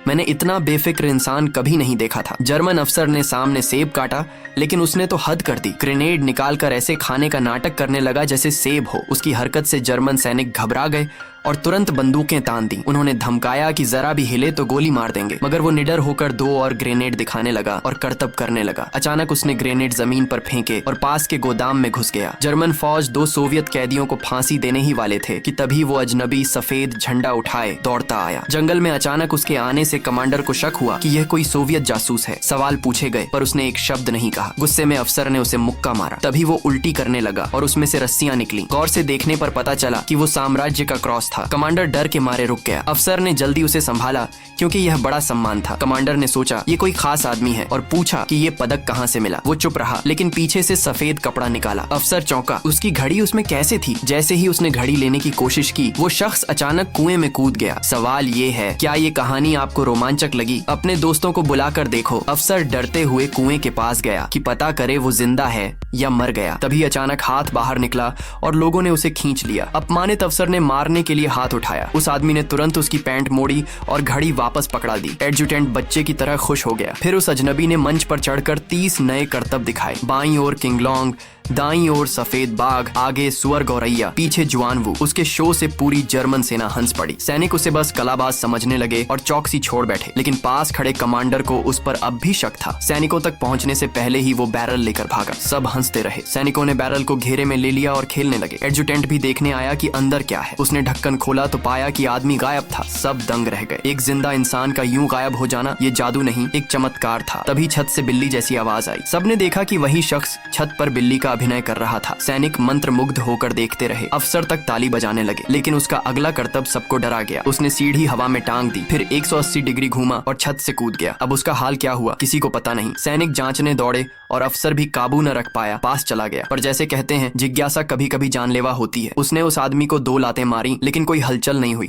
मैंने इतना बेफिक्र इंसान कभी नहीं देखा था। जर्मन अफसर ने सामने सेब काटा, लेकिन उसने तो हद कर दी। ग्रेनेड निकालकर ऐसे खाने का नाटक करने लगा जैसे सेब हो। उसकी हरकत से जर्मन सैनिक घबरा गए और तुरंत बंदूकें तान दी। उन्होंने धमकाया कि जरा भी हिले तो गोली मार देंगे, मगर वो निडर होकर 2 और ग्रेनेड दिखाने लगा और करतब करने लगा। अचानक उसने ग्रेनेड जमीन पर फेंके और पास के गोदाम में घुस गया। जर्मन फौज 2 सोवियत कैदियों को फांसी देने ही वाले थे कि तभी वो अजनबी सफेद झंडा उठाए दौड़ता आया। जंगल में अचानक उसके आने से कमांडर को शक हुआ कि यह कोई सोवियत जासूस है। सवाल पूछे गए पर उसने एक शब्द नहीं कहा। गुस्से में अफसर ने उसे मुक्का मारा। तभी वो उल्टी करने लगा और उसमें से रस्सियां निकली। गौर से देखने पर पता चला कि वो साम्राज्य का क्रॉस था। कमांडर डर के मारे रुक गया। अफसर ने जल्दी उसे संभाला क्योंकि यह बड़ा सम्मान था। कमांडर ने सोचा ये कोई खास आदमी है और पूछा कि ये पदक कहाँ से मिला। वो चुप रहा, लेकिन पीछे से सफेद कपड़ा निकाला। अफसर चौंका, उसकी घड़ी उसमें कैसे थी? जैसे ही उसने घड़ी लेने की कोशिश की, वो शख्स अचानक कुएं में कूद गया। सवाल ये है, क्या ये कहानी आपको रोमांचक लगी? अपने दोस्तों को बुलाकर देखो। अफसर डरते हुए कुएं के पास गया कि पता करे वो जिंदा है या मर गया। तभी अचानक हाथ बाहर निकला और लोगों ने उसे खींच लिया। अपमानित अफसर ने मारने के लिए हाथ उठाया। उस आदमी ने तुरंत उसकी पैंट मोड़ी और घड़ी वापस पकड़ा दी। एडजुटेंट बच्चे की तरह खुश हो गया। फिर उस अजनबी ने मंच पर चढ़कर 30 नए करतब दिखाए। बाईं ओर किंगलोंग, दाईं ओर सफेद बाघ, आगे सुअर गौरैया, पीछे जुआनवू। उसके शो से पूरी जर्मन सेना हंस पड़ी। सैनिक उसे बस कलाबाज समझने लगे और चौकसी छोड़ बैठे, लेकिन पास खड़े कमांडर को उस पर अब भी शक था। सैनिकों तक पहुंचने से पहले ही वो बैरल लेकर भागा। सब हंसते रहे। सैनिकों ने बैरल को घेरे में ले लिया और खेलने लगे। एडजुटेंट भी देखने आया कि अंदर क्या है। उसने ढक्कन खोला तो पाया कि आदमी गायब था। सब दंग रह गए। एक जिंदा इंसान का यूं गायब हो जाना ये जादू नहीं, एक चमत्कार था। तभी छत से बिल्ली जैसी आवाज आई। सबने देखा कि वही शख्स छत पर बिल्ली का अभिनय कर रहा था। सैनिक मंत्रमुग्ध होकर देखते रहे। अफसर तक ताली बजाने लगे, लेकिन उसका अगला करतब सबको डरा गया। उसने सीढ़ी हवा में टांग दी, फिर 180 डिग्री घूमा और छत से कूद गया। अब उसका हाल क्या हुआ किसी को पता नहीं। सैनिक जांचने दौड़े और अफसर भी काबू न रख पाया, पास चला गया। पर जैसे कहते हैं, जिज्ञासा कभी कभी जानलेवा होती है। उसने उस आदमी को 2 लातें मारी, लेकिन कोई हलचल नहीं हुई।